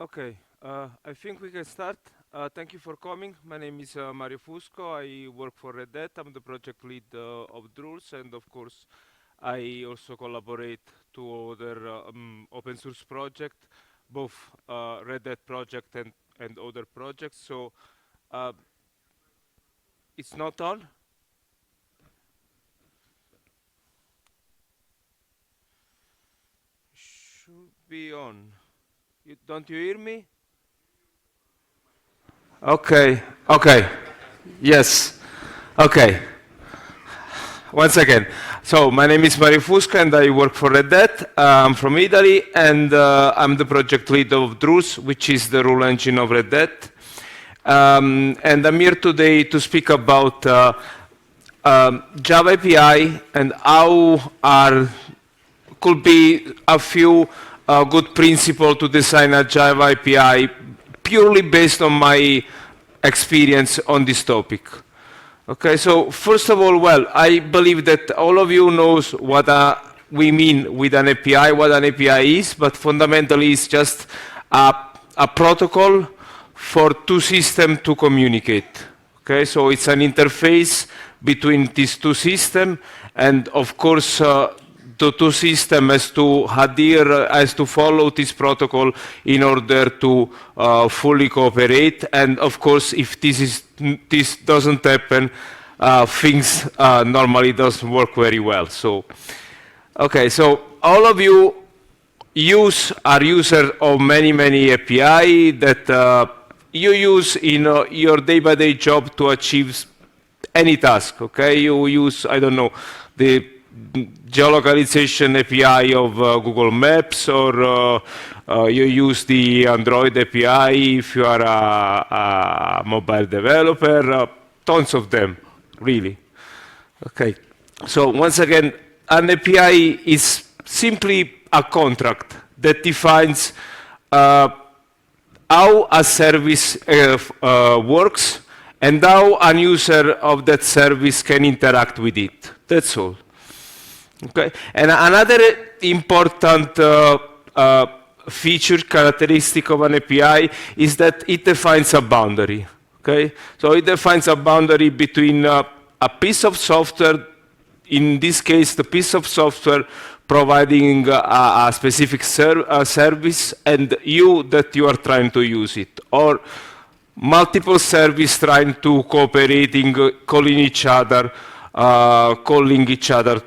Okay, I think we can start. Thank you for coming. My name is Mario Fusco. I work for Red Hat. I'm the project lead of Drules, and of course, I also collaborate to other open source project, both Red Hat project and other projects. So uh, it's not on. Should be on. Don't you hear me? Okay. Okay. Yes. Okay. Once again, so my name is Mario Fusco and I work for Red Hat. I'm from Italy and I'm the project lead of Drules, which is the rule engine of Red Hat. And I'm here today to speak about Java API and how could be a few good principles to design a Java API purely based on my experience on this topic. Okay, so first of all, well, I believe that all of you knows what we mean with an API, what an API is, but fundamentally it's just a protocol for two systems to communicate. Okay, so it's an interface between these two systems, and of course, the two systems has to follow this protocol in order to fully cooperate. And of course, if this doesn't happen, things normally doesn't work very well. So, okay, so all of you are users of many API that you use in your day-by-day job to achieve any task. Okay, you use, I don't know, the geolocalization API of Google Maps, or you use the Android API if you are a mobile developer, tons of them, really. Okay, so once again, an API is simply a contract that defines how a service works and how a user of that service can interact with it. That's all. Okay, and another important feature, characteristic of an API is that it defines a boundary. Okay, so it defines a boundary between a piece of software, in this case, the piece of software providing a specific service, and you that you are trying to use it, or multiple services trying to cooperating, calling each other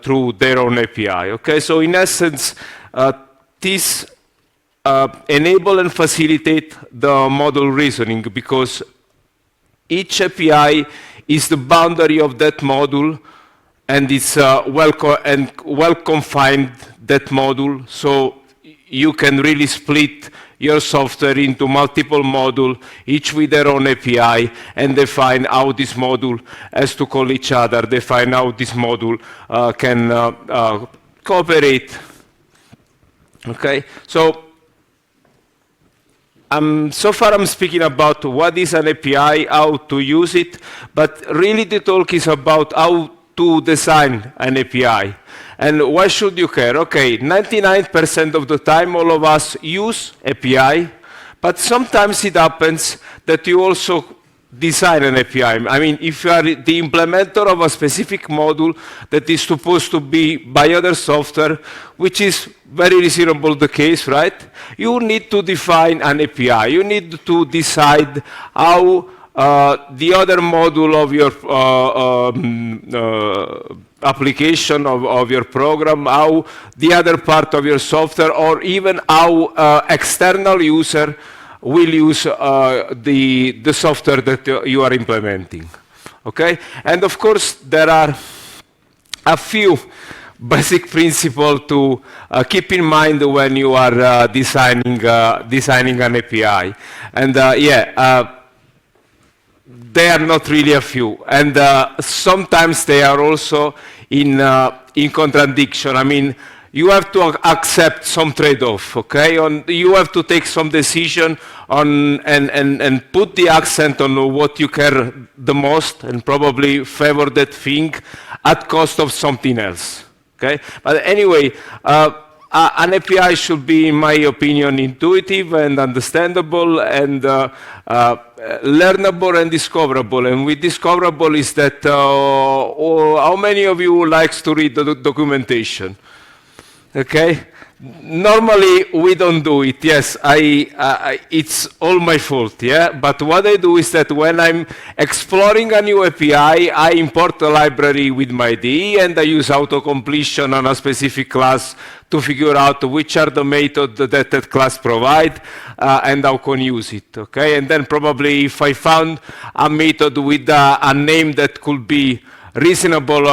through their own API. Okay, so in essence, this enable and facilitate the model reasoning, because each API is the boundary of that module, and it's well confined, that module, so you can really split your software into multiple modules, each with their own API, and define how this module has to call each other, define how this module can cooperate. Okay, so so far I'm speaking about what is an API, how to use it, but really the talk is about how to design an API. And why should you care? Okay, 99% of the time all of us use API, but sometimes it happens that you also design an API. I mean, if you are the implementer of a specific module that is supposed to be by other software, which is very reasonable the case, right? You need to define an API. You need to decide how the other module of your application of your program, how the other part of your software, or even how external user will use the software that you are implementing. Okay, and of course there are a few basic principles to keep in mind when you are designing an API, and they are not really a few, and sometimes they are also in contradiction. I mean, you have to accept some trade-off, okay? You have to take some decision on and put the accent on what you care the most, and probably favor that thing at cost of something else, okay? But anyway, an API should be, in my opinion, intuitive and understandable and learnable and discoverable. And with discoverable is that how many of you likes to read the documentation? Okay? Normally, we don't do it. Yes, it's all my fault, yeah? But what I do is that when I'm exploring a new API, I import a library with my IDE, and I use auto-completion on a specific class to figure out which are the methods that that class provide, and how can use it, okay? And then probably if I found a method with a name that could be reasonable,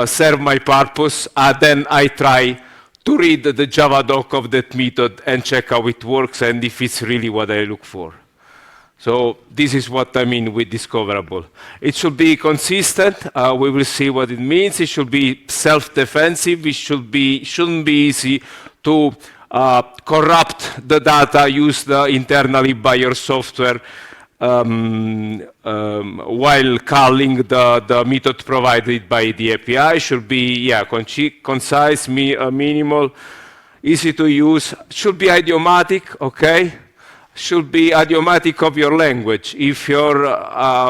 serve my purpose, then I try to read the Java doc of that method and check how it works and if it's really what I look for. So this is what I mean with discoverable. It should be consistent. We will see what it means. It should be self-defensive. It shouldn't be easy to corrupt the data used internally by your software while calling the method provided by the API. Should be concise, minimal, easy to use. Should be idiomatic, okay? Should be idiomatic of your language. If you're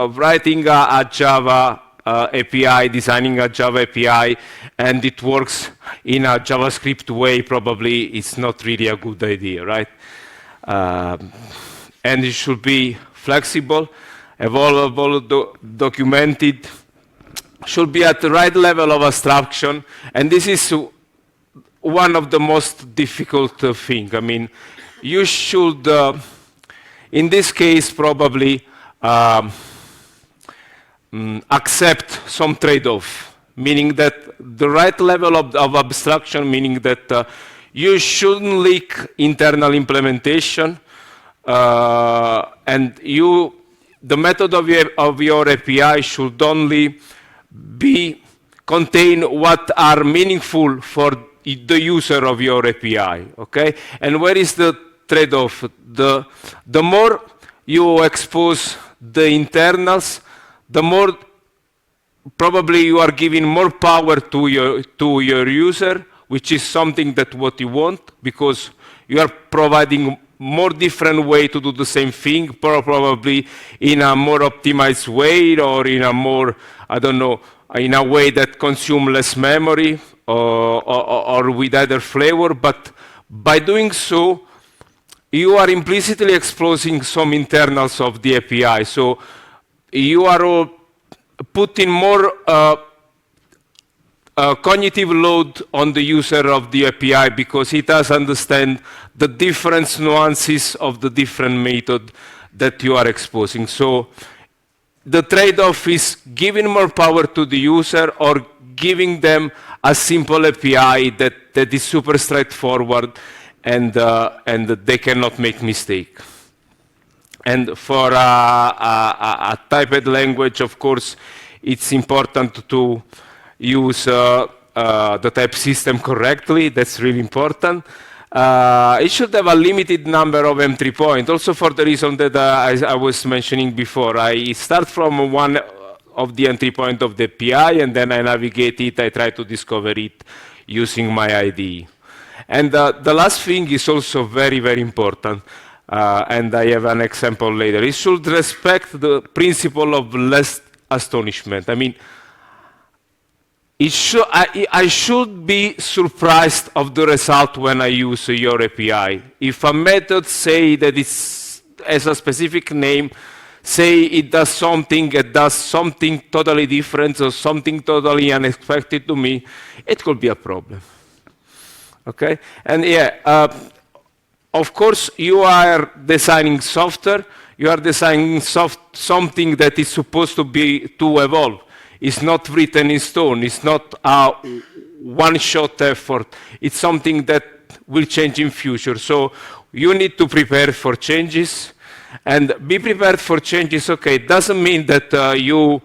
writing a Java API, designing a Java API, and it works in a JavaScript way, probably it's not really a good idea, right? And it should be flexible, available, documented, should be at the right level of abstraction, and this is one of the most difficult things. I mean, you should, in this case, probably accept some trade-off, meaning that the right level of abstraction, meaning that you shouldn't leak internal implementation, and the method of your API should only contain what are meaningful for the user of your API, okay? And where is the trade-off? The more you expose the internals, the more probably you are giving more power to your user, which is something that what you want, because you are providing more different way to do the same thing, probably in a more optimized way or in a more, I don't know, in a way that consumes less memory or with other flavor. But by doing so, you are implicitly exposing some internals of the API. So you are putting more cognitive load on the user of the API because he does understand the different nuances of the different method that you are exposing. So the trade-off is giving more power to the user or giving them a simple API that is super straightforward and they cannot make mistake. And for a typed language, of course, it's important to use the type system correctly. That's really important. It should have a limited number of entry points, also for the reason that I was mentioning before. I start from one of the entry point of the API, and then I navigate it. I try to discover it using my IDE. And the last thing is also very, very important, and I have an example later. It should respect the principle of less astonishment. I mean, I should be surprised of the result when I use your API. If a method say that it has a specific name, say it does something totally different or something totally unexpected to me, it could be a problem. Okay? And of course, you are designing software. You are designing something that is supposed to evolve. It's not written in stone. It's not a one-shot effort. It's something that will change in future. So you need to prepare for changes and be prepared for changes. Okay, it doesn't mean that you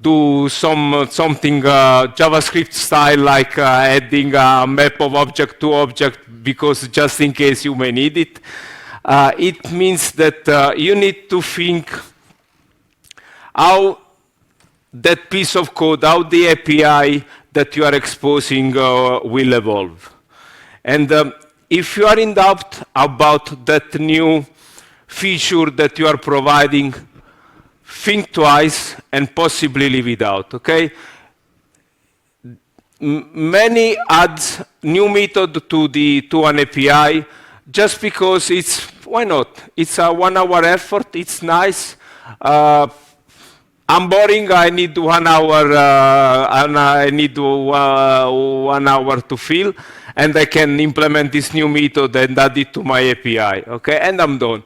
do something JavaScript style like adding a map of object to object because just in case you may need it. It means that you need to think how that piece of code, how the API that you are exposing will evolve. And if you are in doubt about that new feature that you are providing, think twice and possibly leave it out, okay? Many add new method to an API just because it's, why not? It's a 1 hour effort, it's nice. I'm boring, I need 1 hour, and I need 1 hour to fill, and I can implement this new method and add it to my API, okay? And I'm done.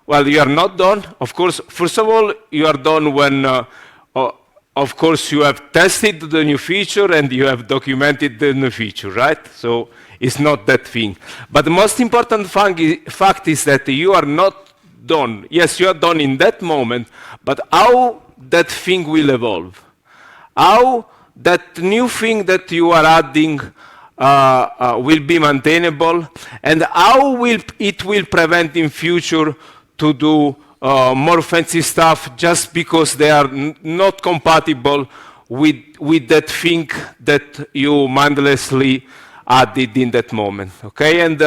Well, you are not done. Of course, first of all, you are done when, of course, you have tested the new feature and you have documented the new feature, right? So it's not that thing. But the most important fact is that you are not done. Yes, you are done in that moment, but how that thing will evolve? How that new thing that you are adding will be maintainable, and how it will prevent in future to do more fancy stuff just because they are not compatible with that thing that you mindlessly added in that moment, okay? And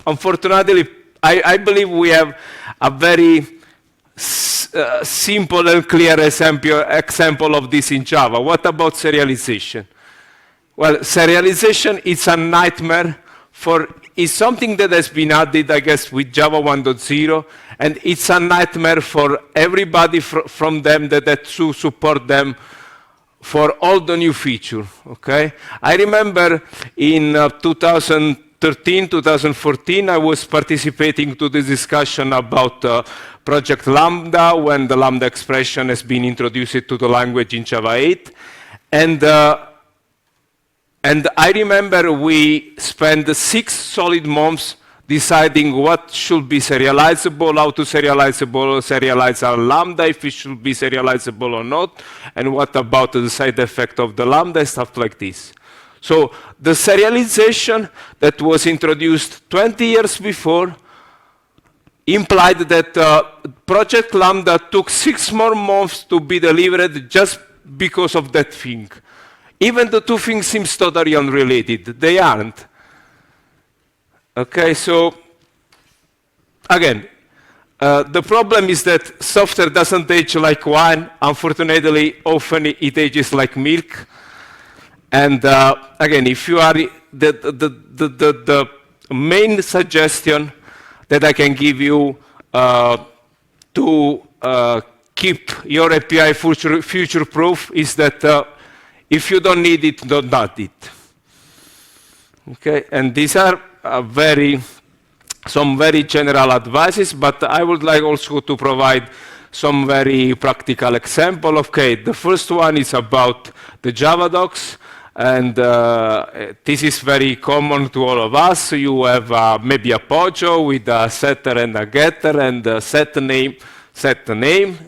unfortunately, I believe we have a very simple and clear example of this in Java. What about serialization? Well, serialization is a nightmare it's something that has been added, I guess, with Java 1.0, and it's a nightmare for everybody from them that to support them for all the new feature, okay? I remember in 2013, 2014, I was participating to the discussion about Project Lambda when the Lambda expression has been introduced to the language in Java 8. And I remember we spent 6 solid months deciding what should be serializable, how to serialize our Lambda, if it should be serializable or not, and what about the side effect of the Lambda, stuff like this. So the serialization that was introduced 20 years before implied that Project Lambda took 6 more months to be delivered just because of that thing. Even the two things seem totally unrelated. They aren't. Okay, so again, the problem is that software doesn't age like wine. Unfortunately, often it ages like milk. And again, if you are the main suggestion that I can give you to keep your API future-proof is that if you don't need it, don't add it. Okay, and these are some very general advices, but I would like also to provide some very practical example. Okay, the first one is about the Java docs, and this is very common to all of us. You have maybe a pojo with a setter and a getter, and set the name,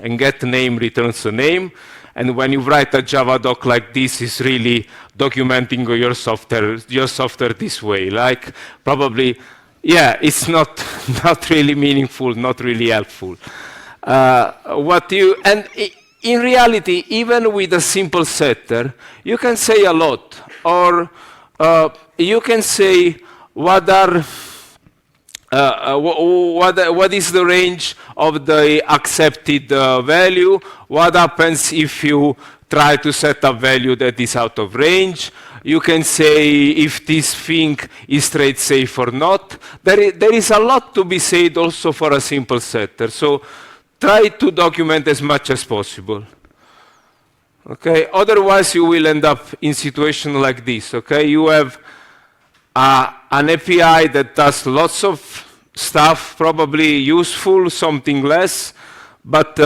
and get name returns the name. And when you write a Java doc like this, it's really documenting your software this way. Like probably, yeah, it's not really meaningful, not really helpful. In reality, even with a simple setter, you can say a lot, or you can say what is the range of the accepted value, what happens if you try to set a value that is out of range. You can say if this thing is trade safe or not. There is a lot to be said also for a simple setter. So try to document as much as possible. Okay? Otherwise, you will end up in situation like this. Okay? You have an API that does lots of stuff, probably useful, something less, but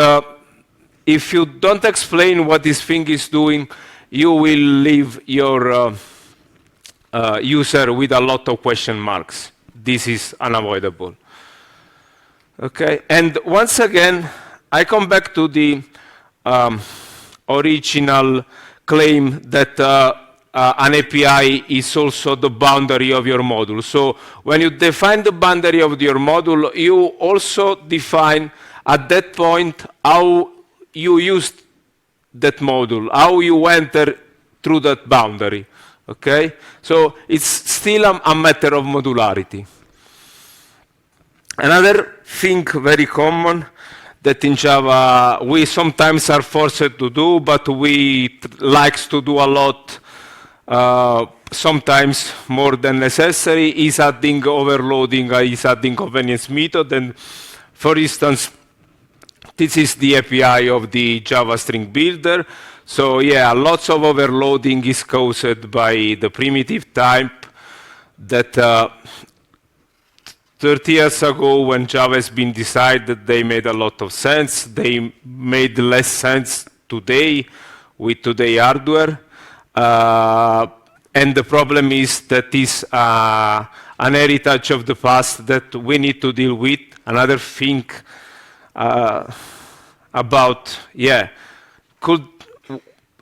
if you don't explain what this thing is doing, you will leave your user with a lot of question marks. This is unavoidable. Okay, and once again, I come back to the original claim that an API is also the boundary of your module. So when you define the boundary of your module, you also define at that point how you use that module, how you enter through that boundary. Okay? So it's still a matter of modularity. Another thing very common that in Java we sometimes are forced to do, but we likes to do a lot, sometimes more than necessary, is adding overloading, is adding convenience method. And for instance, this is the API of the Java string builder. So yeah, lots of overloading is caused by the primitive type that 30 years ago, when Java has been decided, they made a lot of sense. They made less sense today with today's hardware. And the problem is that is an heritage of the past that we need to deal with. Another thing about, yeah,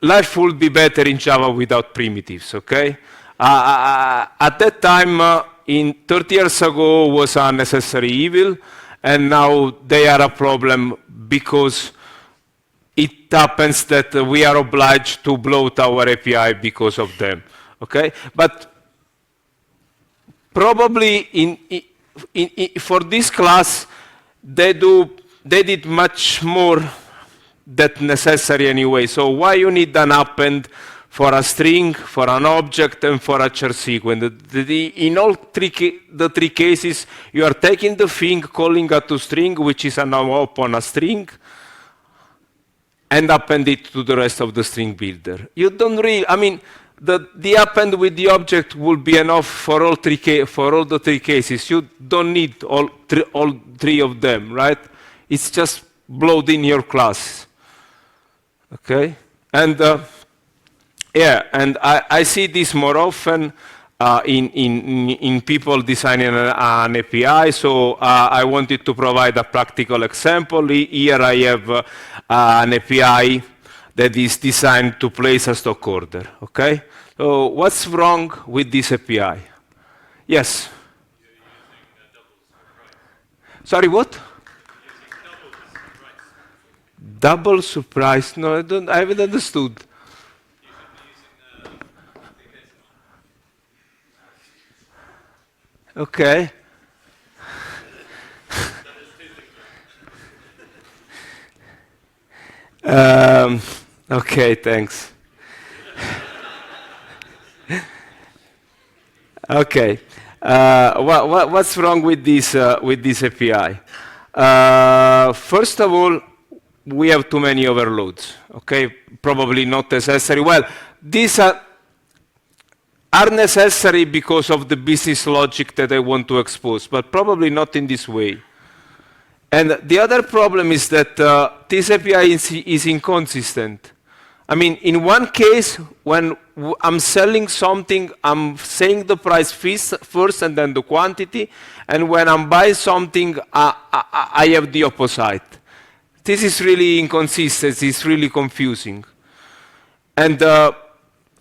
life would be better in Java without primitives, okay? At that time, in 30 years ago, was a necessary evil, and now they are a problem because it happens that we are obliged to bloat our API because of them, okay? But probably for this class, they did much more than necessary anyway. So why you need an append for a string, for an object, and for a char sequence? In all the three cases, you are taking the thing, calling a toString, which is an op on a string, and append it to the rest of the string builder. You don't really, I mean, the append with the object will be enough for all the three cases. You don't need all three of them, right? It's just bloat in your class. Okay? And yeah, and I see this more often in people designing an API. So I wanted to provide a practical example. Here I have an API that is designed to place a stock order. Okay? So what's wrong with this API? Yes? Sorry, what? Double surprise? No, I haven't understood. Okay. Okay, thanks. Okay. What's wrong with this API? First of all, we have too many overloads. Okay, probably not necessary. Well, these are necessary because of the business logic that I want to expose, but probably not in this way. And the other problem is that this API is inconsistent. I mean, in one case, when I'm selling something, I'm saying the price first and then the quantity. And when I'm buying something, I have the opposite. This is really inconsistent. It's really confusing. And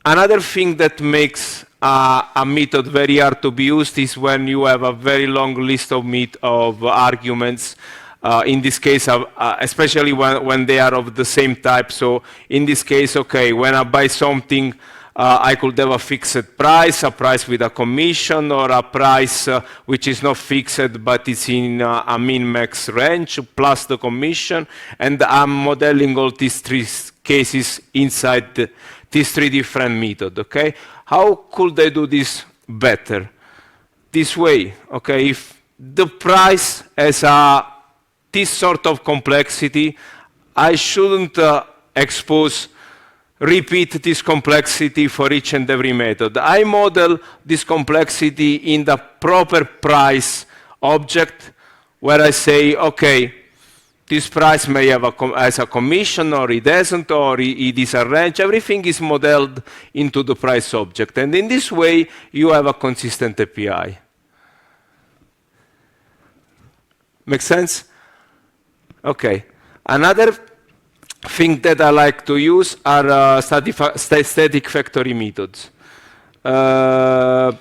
another thing that makes a method very hard to be used is when you have a very long list of arguments. In this case, especially when they are of the same type. So in this case, okay, when I buy something, I could have a fixed price, a price with a commission, or a price which is not fixed but it's in a min-max range plus the commission. And I'm modeling all these three cases inside these three different methods. Okay, how could I do this better? This way, okay, if the price has this sort of complexity, I shouldn't repeat this complexity for each and every method. I model this complexity in the proper price object, where I say, okay, this price may have as a commission, or it doesn't, or it is a range. Everything is modeled into the price object. And in this way, you have a consistent API. Make sense? Okay. Another thing that I like to use are static factory methods. Why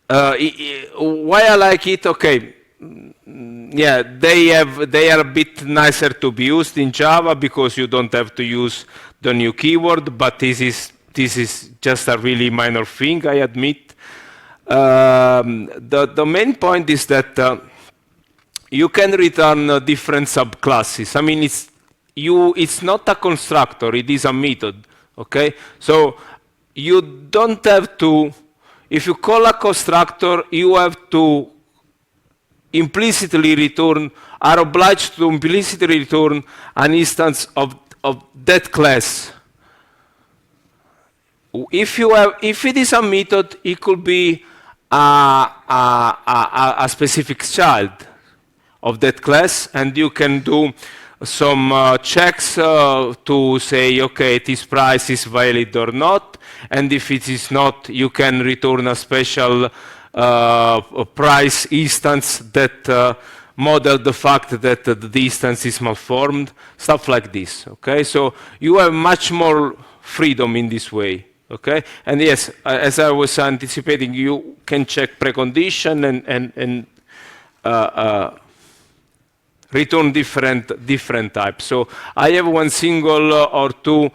I like it? Okay. Yeah, they are a bit nicer to be used in Java because you don't have to use the new keyword, but this is this is just a really minor thing, I admit. The main point is that you can return different subclasses. I mean, it's not a constructor, it is a method, okay? So you don't have to, if you call a constructor, you have to implicitly return, are obliged to implicitly return an instance of that class. If it is a method, it could be a specific child of that class, and you can do some checks to say, okay, this price is valid or not, and if it is not, you can return a special price instance that model the fact that the instance is malformed, stuff like this, okay? So you have much more freedom in this way, okay? And yes, as I was anticipating, you can check precondition and return different types. So I have one single or two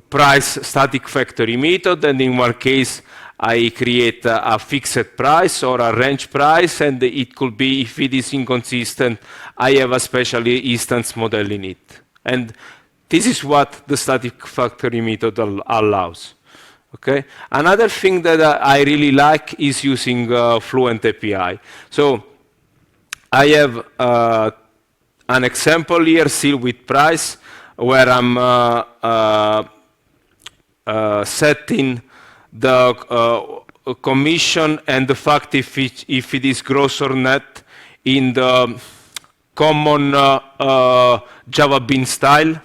price static factory method, and in one case I create a fixed price or a range price, and it could be, if it is inconsistent, I have a special instance model in it. And this is what the static factory method allows. Okay? Another thing that I really like is using Fluent API. So I have an example here still with price, where I'm setting the commission and the fact if it is gross or net in the common Java Bean style.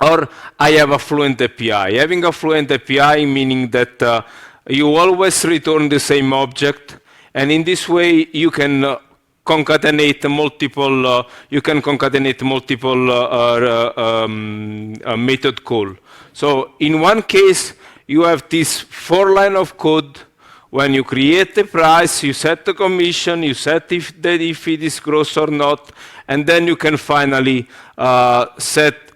Or I have a Fluent API. Having a Fluent API meaning that you always return the same object, and in this way you can concatenate multiple method call. So in one case you have this 4 line of code. When you create the price, you set the commission, you set if it is gross or not, and then you can finally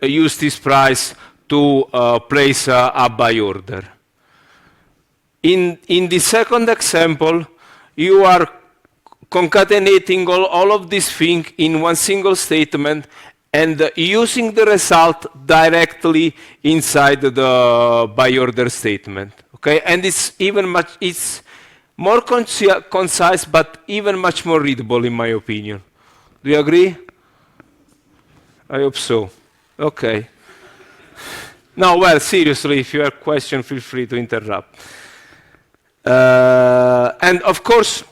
use this price to place a buy order. In the second example, you are concatenating all of these things in one single statement and using the result directly inside the buy order statement. Okay, and it's more concise, but even much more readable, in my opinion. Do you agree? I hope so. Okay. No, well, seriously, if you have questions, feel free to interrupt. And of course,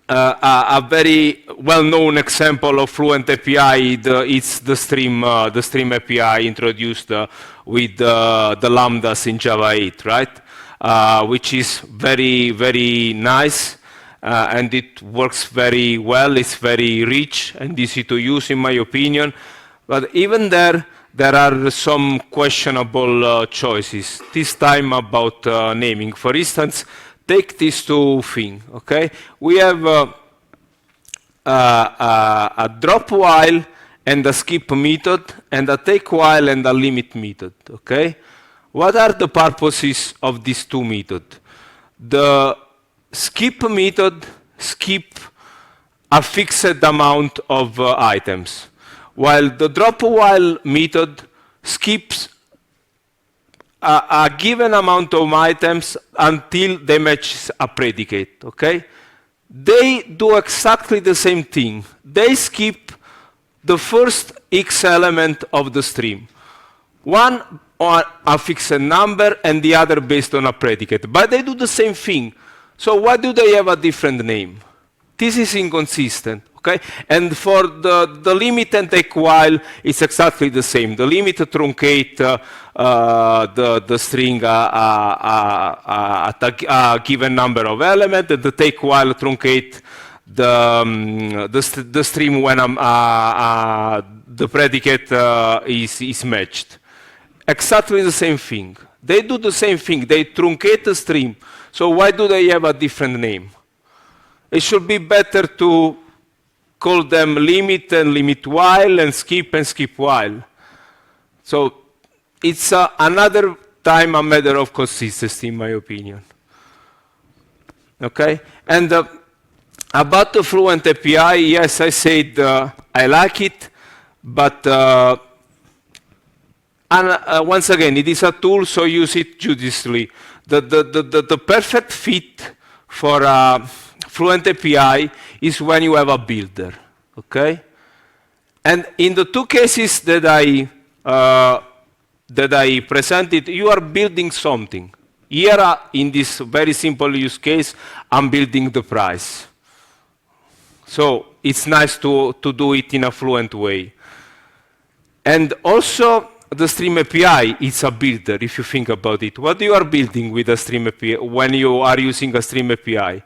a very well-known example of Fluent API is the Stream API introduced with the lambdas in Java 8, right? Which is very, very nice, and it works very well. It's very rich and easy to use, in my opinion. But even there are some questionable choices, this time about naming. For instance, take these two things, okay? We have a drop while and a skip method, and a take while and a limit method, okay? What are the purposes of these two methods? The skip method skip a fixed amount of items, while the drop while method skips a given amount of items until they match a predicate, okay? They do exactly the same thing. They skip the first X element of the stream. One on a fixed number and the other based on a predicate. But they do the same thing. So why do they have a different name? This is inconsistent, okay? And for the limit and take while, it's exactly the same. The limit truncate the string at a given number of elements, and the take while truncate the stream when the predicate is matched. Exactly the same thing. They do the same thing. They truncate the stream. So why do they have a different name? It should be better to call them limit and limit while and skip while. So it's another time a matter of consistency, in my opinion. Okay? And about the Fluent API, yes, I said I like it, but once again, it is a tool, so use it judiciously. The perfect fit for Fluent API is when you have a builder, okay? And in the two cases that I presented, you are building something. Here, in this very simple use case, I'm building the price. So it's nice to do it in a fluent way. And also, the Stream API is a builder, if you think about it. What you are building with a Stream API when you are using a Stream API?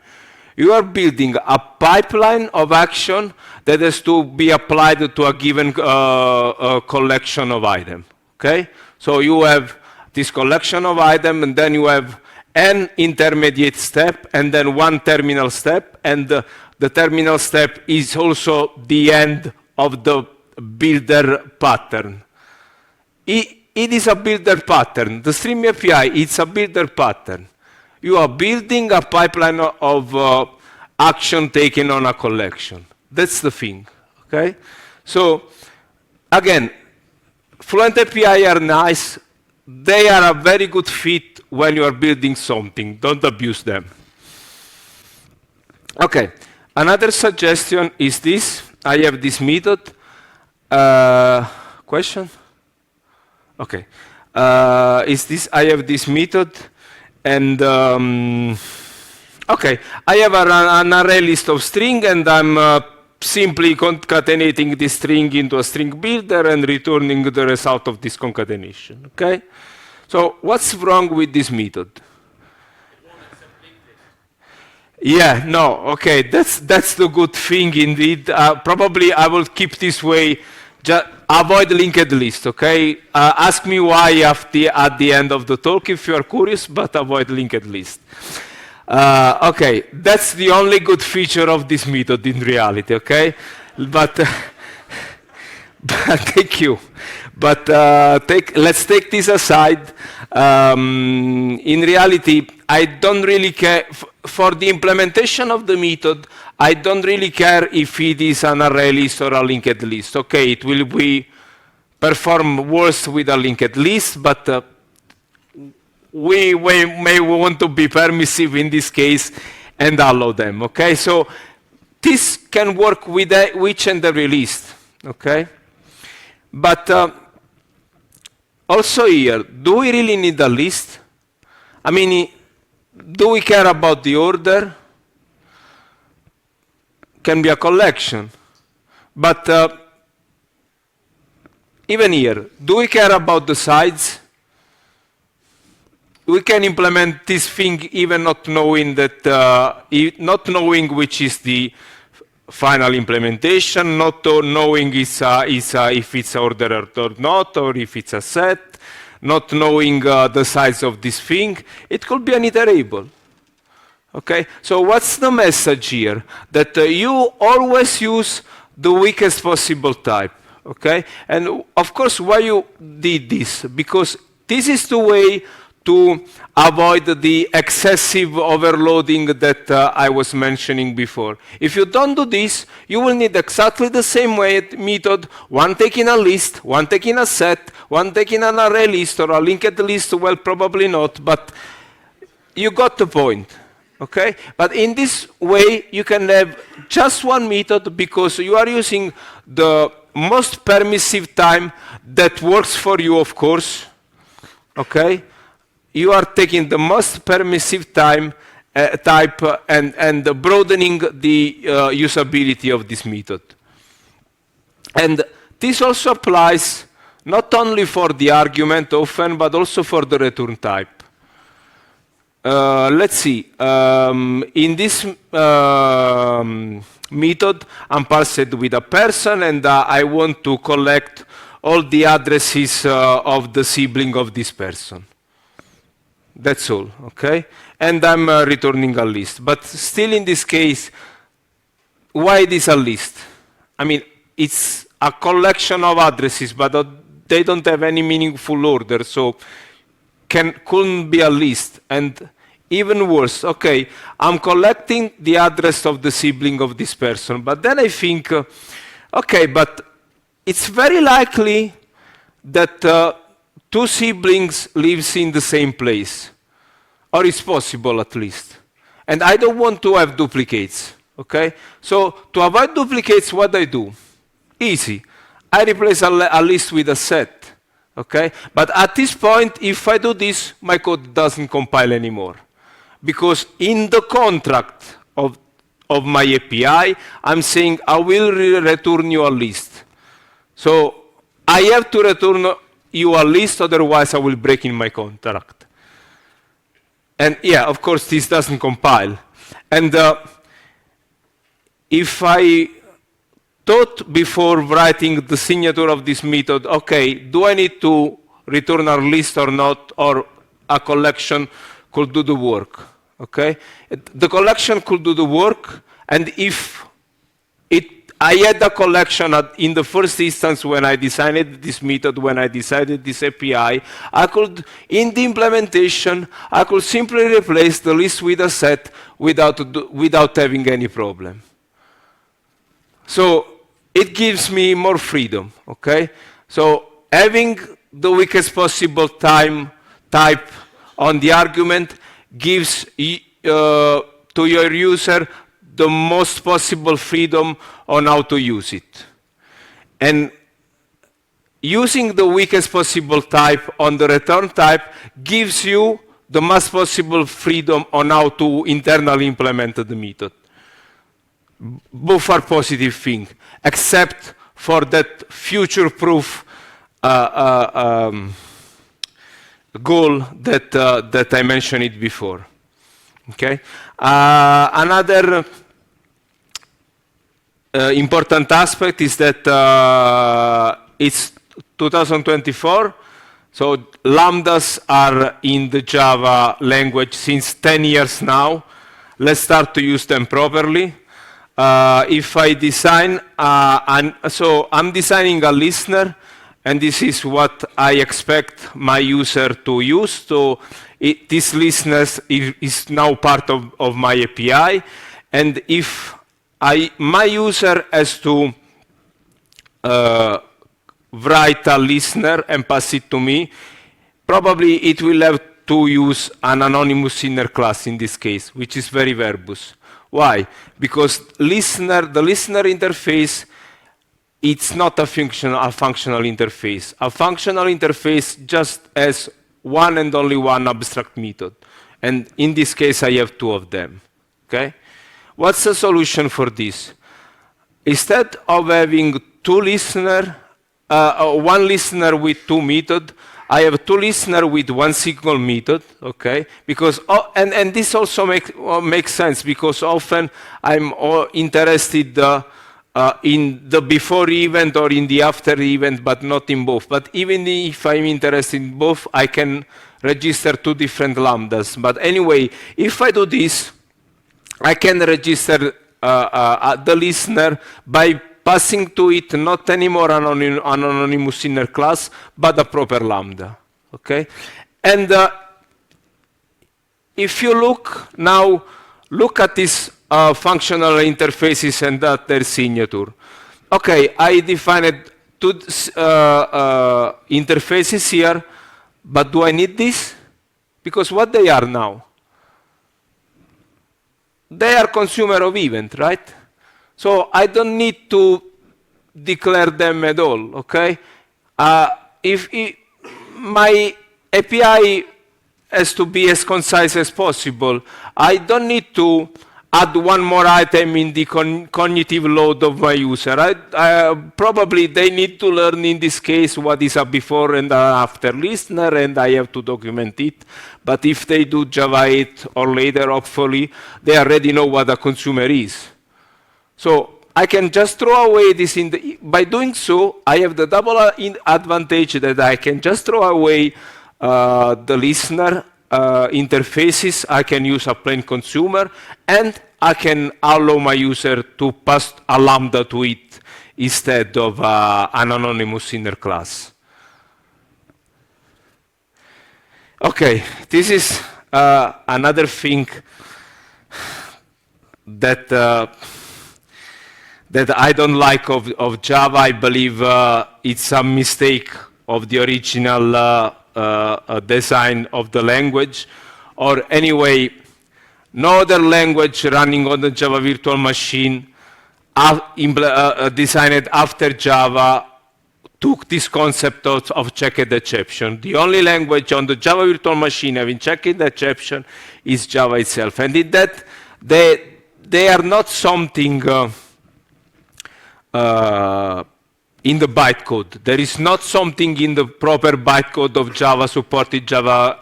You are building a pipeline of action that has to be applied to a given collection of items. Okay? So you have this collection of items, and then you have an intermediate step, and then one terminal step, and the terminal step is also the end of the builder pattern. It is a builder pattern. The Stream API, it's a builder pattern. You are building a pipeline of action taken on a collection. That's the thing, okay? So, again, Fluent API are nice. They are a very good fit when you are building something. Don't abuse them. Okay, another suggestion is this. I have this method. Question? Okay. Is this? I have this method, and okay, I have an array list of string, and I'm simply concatenating this string into a string builder and returning the result of this concatenation. Okay. So what's wrong with this method? Yeah, no, okay, that's the good thing indeed. Probably I will keep this way. Just avoid linked list, okay? Ask me why at the end of the talk if you are curious, but avoid linked list. Okay, that's the only good feature of this method in reality, okay? But thank you. But let's take this aside. In reality, I don't really care. For the implementation of the method, I don't really care if it is an array list or a linked list. Okay, it will be perform worse with a linked list, but we may want to be permissive in this case and allow them. Okay, so this can work with each and every list. Okay, but also here, do we really need a list? I mean, do we care about the order? Can be a collection. But even here, do we care about the size? We can implement this thing even not knowing that, not knowing which is the final implementation, not knowing if it's ordered or not, or if it's a set, not knowing the size of this thing. It could be an iterable. Okay, so what's the message here? That you always use the weakest possible type. Okay, and of course, why you did this? Because this is the way to avoid the excessive overloading that I was mentioning before. If you don't do this, you will need exactly the same method, one taking a list, one taking a set, one taking an array list or a linked list, well, probably not, but you got the point, okay? But in this way, you can have just one method because you are using the most permissive time that works for you, of course, okay? You are taking the most permissive type and broadening the usability of this method. And this also applies not only for the argument often, but also for the return type. Let's see. In this method, I'm parsed with a person, and I want to collect all the addresses of the sibling of this person. That's all, okay? And I'm returning a list. But still in this case, why it is a list? I mean, it's a collection of addresses, but they don't have any meaningful order, so couldn't be a list. And even worse, okay, I'm collecting the address of the sibling of this person, but then I think, okay, but it's very likely that two siblings lives in the same place, or it's possible at least. And I don't want to have duplicates, okay? So to avoid duplicates, what I do? Easy. I replace a list with a set, okay? But at this point, if I do this, my code doesn't compile anymore. Because in the contract of my API, I'm saying I will return you a list. So I have to return you a list, otherwise I will break in my contract. And yeah, of course, this doesn't compile. And if I thought before writing the signature of this method, okay, do I need to return a list or not, or a collection could do the work, okay? The collection could do the work, and if I had a collection in the first instance when I designed this method, when I decided this API, I could, in the implementation, I could simply replace the list with a set without having any problem. So it gives me more freedom, okay? So having the weakest possible type on the argument gives to your user the most possible freedom on how to use it. And using the weakest possible type on the return type gives you the most possible freedom on how to internally implement the method. Both are positive things, except for that future-proof goal that I mentioned it before. Okay. Another important aspect is that it's 2024, so lambdas are in the Java language since 10 years now. Let's start to use them properly. If I design, so I'm designing a listener, and this is what I expect my user to use. So this listener is now part of my API, and if my user has to write a listener and pass it to me, probably it will have to use an anonymous inner class in this case, which is very verbose. Why? Because the listener interface, it's not a functional interface. A functional interface just has one and only one abstract method. And in this case, I have two of them. Okay? What's the solution for this? Instead of having one listener with two methods, I have two listeners with one single method, okay? Because and this also makes sense, because often I'm interested in the before event or in the after event, but not in both. But even if I'm interested in both, I can register two different lambdas. But anyway, if I do this, I can register the listener by passing to it not anymore an anonymous inner class, but a proper lambda, okay? And if you look at these functional interfaces and at their signature. Okay, I defined two interfaces here, but do I need this? Because what they are now? They are consumer of event, right? So I don't need to declare them at all, okay? If my API has to be as concise as possible, I don't need to add one more item in the cognitive load of my user. Probably they need to learn in this case what is a before and after listener, and I have to document it. But if they do Java 8 or later, hopefully, they already know what a consumer is. So I can just throw away this by doing so, I have the double advantage that I can just throw away the listener interfaces. I can use a plain consumer, and I can allow my user to pass a lambda to it instead of an anonymous inner class. Okay, this is another thing that that I don't like of Java. I believe it's a mistake of the original design of the language, or anyway, no other language running on the Java virtual machine designed after Java took this concept of checked exception. The only language on the Java virtual machine having checked exception is Java itself. And in that, they are not something in the bytecode. There is not something in the proper bytecode of Java supported Java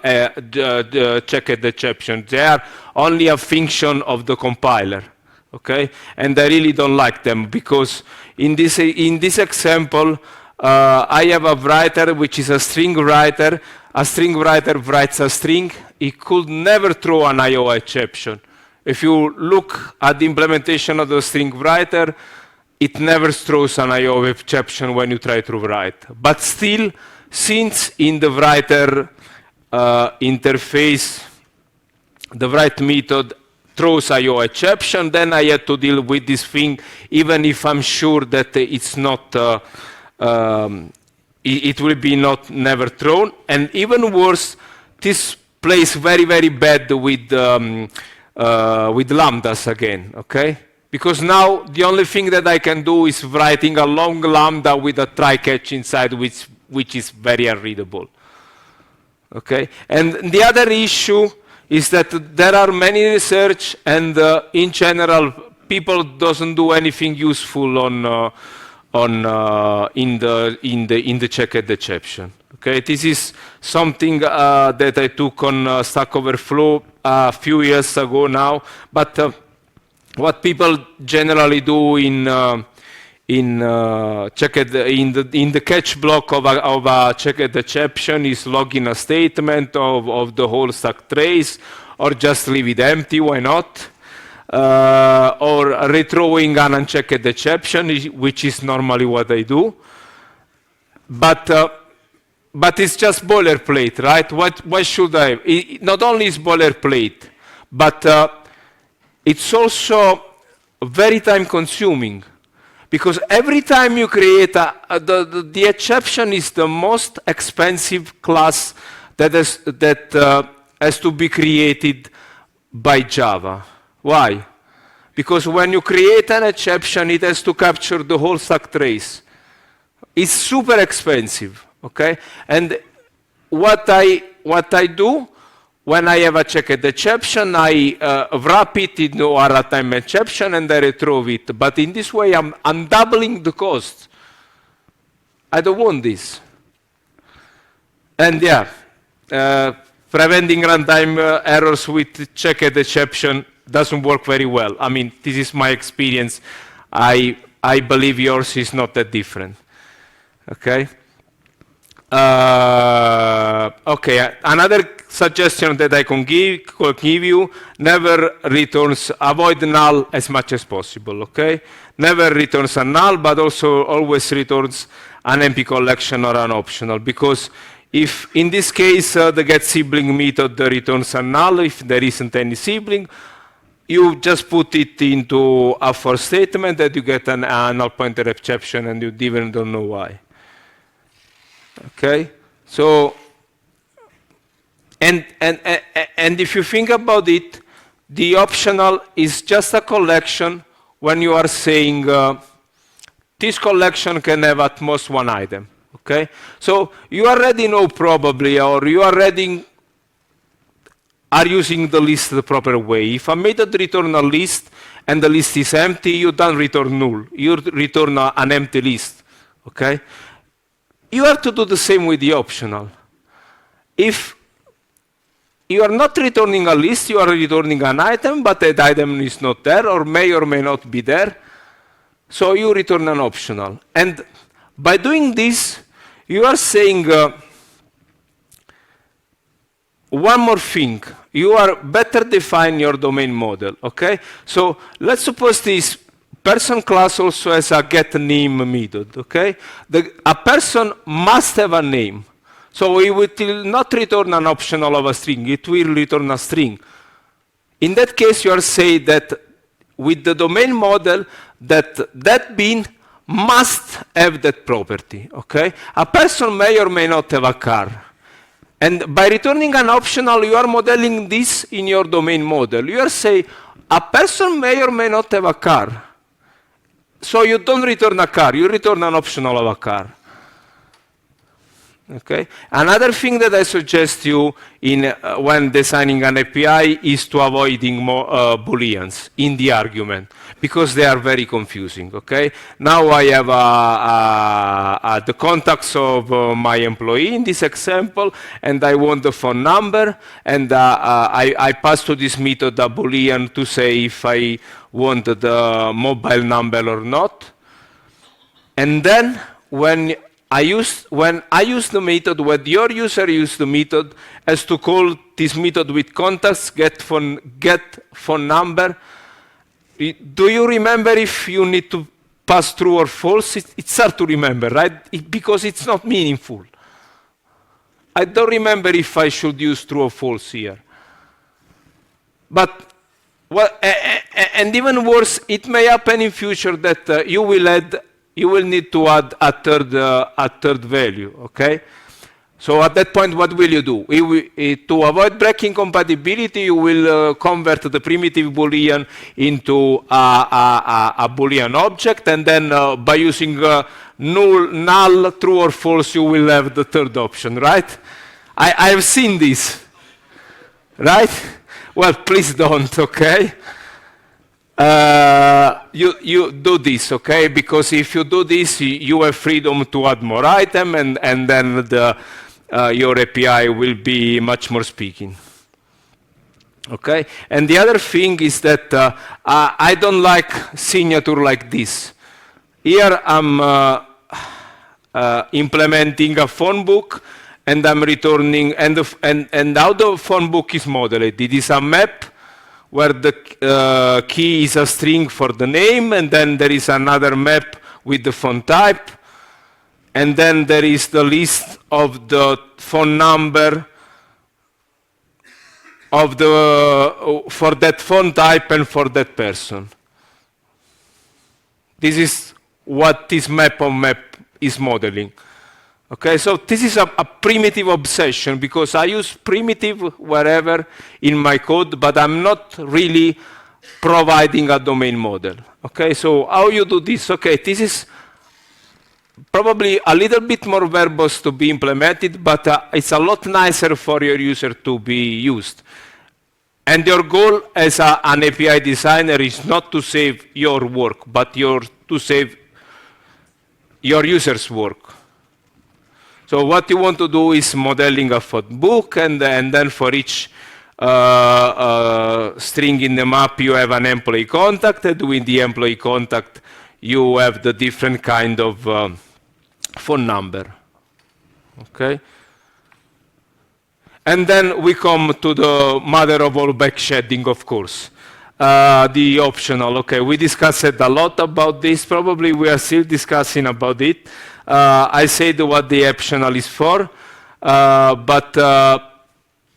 checked exception. They are only a function of the compiler. Okay? And I really don't like them because in this example, I have a writer which is a string writer. A string writer writes a string. It could never throw an IO exception. If you look at the implementation of the string writer, it never throws an IO exception when you try to write. But still, since in the writer interface, the write method throws IO exception, then I have to deal with this thing, even if I'm sure that it's not, it will be not never thrown. And even worse, this plays very, very bad with lambdas again, okay? Because now the only thing that I can do is writing a long lambda with a try-catch inside, which is very unreadable, okay? And the other issue is that there are many research, and in general, people doesn't do anything useful in the checked exception. Okay, this is something that I took on Stack Overflow a few years ago now. But what people generally do in the catch block of a checked exception is log in a statement of the whole stack trace, or just leave it empty, why not? Or rethrowing an unchecked exception, which is normally what I do. But it's just boilerplate, right? What should I? Not only is boilerplate, but it's also very time consuming. Because every time you create the exception is the most expensive class that has to be created by Java. Why? Because when you create an exception, it has to capture the whole stack trace. It's super expensive, okay? And what I do when I have a checked exception, I wrap it into a runtime exception and I retrieve it. But in this way, I'm doubling the cost. I don't want this. And yeah, preventing runtime errors with checked exception doesn't work very well. I mean, this is my experience. I believe yours is not that different. Okay? Okay, another suggestion that I could give you, never returns, avoid null as much as possible, okay? Never returns a null, but also always returns an MP collection or an optional, because if in this case the get sibling method returns a null, if there isn't any sibling, you just put it into a for statement that you get a null pointer exception and you even don't know why. Okay, so and if you think about it, the optional is just a collection when you are saying this collection can have at most one item. Okay, so you already know probably, or you already are using the list the proper way. If a method return a list and the list is empty, you don't return null. You return an empty list. Okay. You have to do the same with the optional. If you are not returning a list, you are returning an item, but that item is not there, or may not be there, so you return an optional. And by doing this, you are saying one more thing. You are better define your domain model, okay? So let's suppose this person class also has a get name method, okay? A person must have a name. So it will not return an optional of a string, it will return a string. In that case, you are saying that with the domain model, that bean must have that property, okay? A person may or may not have a car. And by returning an optional, you are modeling this in your domain model. You are saying, a person may or may not have a car. So you don't return a car, you return an optional of a car. Okay? Another thing that I suggest you when designing an API is to avoiding booleans in the argument, because they are very confusing. Okay? Now I have the contacts of my employee in this example, and I want the phone number, and I pass to this method a boolean to say if I want the mobile number or not. And then when I use the method, when your user uses the method, as to call this method with contacts, get phone number. Do you remember if you need to pass true or false? It's hard to remember, right? Because it's not meaningful. I don't remember if I should use true or false here. But, well, and even worse, it may happen in future that you will need to add a third value, okay? So at that point, what will you do? To avoid breaking compatibility, you will convert the primitive Boolean into a Boolean object, and then by using null, true or false, you will have the third option, right? I have seen this, right? Well, please don't, okay? You do this, okay? Because if you do this, you have freedom to add more item, and then your API will be much more speaking. Okay? And the other thing is that I don't like signature like this. Here I'm implementing a phone book, and I'm returning, and how the phone book is modeled. It is a map where the key is a string for the name, and then there is another map with the phone type, and then there is the list of the phone number of for that phone type and for that person. This is what this map of map is modeling. Okay, so this is a primitive obsession, because I use primitive wherever in my code, but I'm not really providing a domain model. Okay, so how you do this? Okay, this is probably a little bit more verbose to be implemented, but it's a lot nicer for your user to be used. And your goal as an API designer is not to save your work, but to save your user's work. So what you want to do is modeling a phone book, and then for each string in the map, you have an employee contact, and with the employee contact, you have the different kind of phone number. Okay? And then we come to the mother of all backshedding, of course. The optional. Okay, we discussed a lot about this. Probably we are still discussing about it. I said what the optional is for, but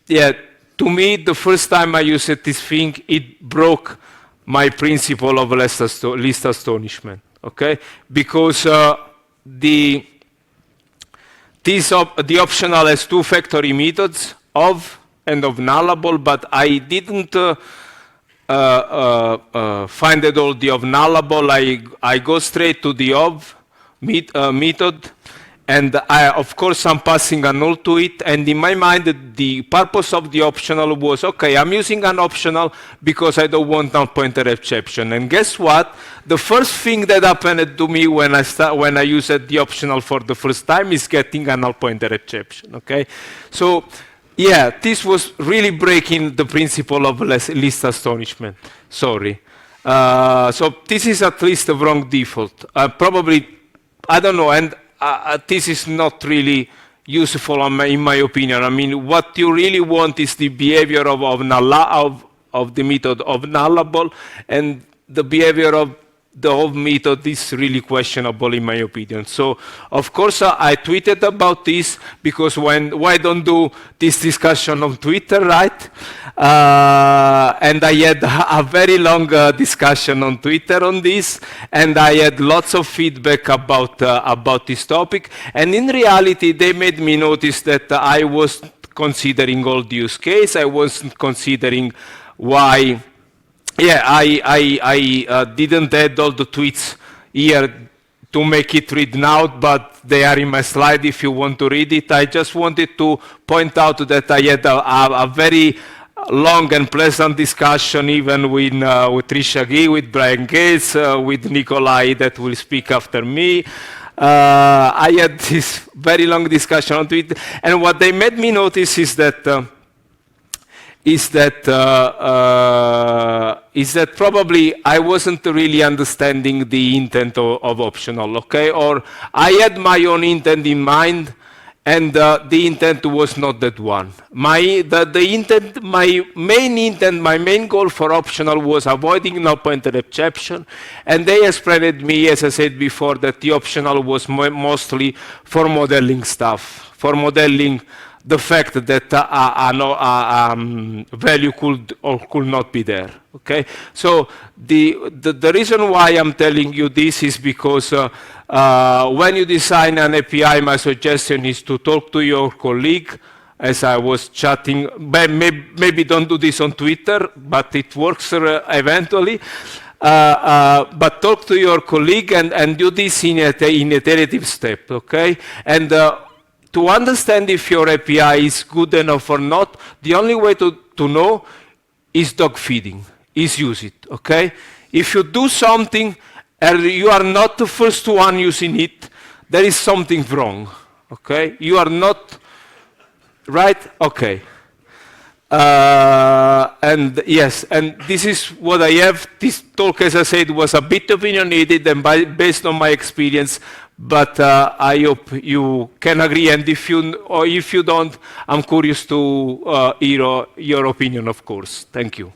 yeah, to me, the first time I used this thing, it broke my principle of least astonishment. Okay, because the optional has two factory methods, of and of nullable, but I didn't find it all the of nullable. I go straight to the of method, and of course I'm passing a null to it, and in my mind the purpose of the optional was, okay, I'm using an optional because I don't want null pointer exception. And guess what? The first thing that happened to me when I used the optional for the first time is getting a null pointer exception. Okay, so yeah, this was really breaking the principle of least astonishment. Sorry. So this is at least the wrong default. Probably, I don't know, and this is not really useful in my opinion. I mean, what you really want is the behavior of the method of nullable, and the behavior of the whole method is really questionable in my opinion. So, of course, I tweeted about this because why don't do this discussion on Twitter, right? And I had a very long discussion on Twitter on this, and I had lots of feedback about this topic. And in reality, they made me notice that I was considering all the use case. I wasn't considering why. Yeah, I didn't add all the tweets here to make it written out, but they are in my slide if you want to read it. I just wanted to point out that I had a very long and pleasant discussion even with Trisha Gee, with Brian Gates, with Nikolai that will speak after me. I had this very long discussion on Twitter, and what they made me notice is that probably I wasn't really understanding the intent of optional, okay? Or I had my own intent in mind, and the intent was not that one. My main goal for optional was avoiding null pointer exception, and they explained me, as I said before, that the optional was mostly for modeling stuff, for modeling the fact that value could or could not be there. Okay, so the reason why I'm telling you this is because when you design an API, my suggestion is to talk to your colleague. As I was chatting, maybe don't do this on Twitter, but it works eventually. But talk to your colleague and do this in an iterative step. Okay, and to understand if your API is good enough or not, the only way to know is dog feeding, is use it, okay? If you do something and you are not the first one using it, there is something wrong, okay? You are not, right? Okay. And yes, and this is what I have. This talk, as I said, was a bit opinionated and based on my experience, but I hope you can agree, and if you don't, I'm curious to hear your opinion, of course. Thank you.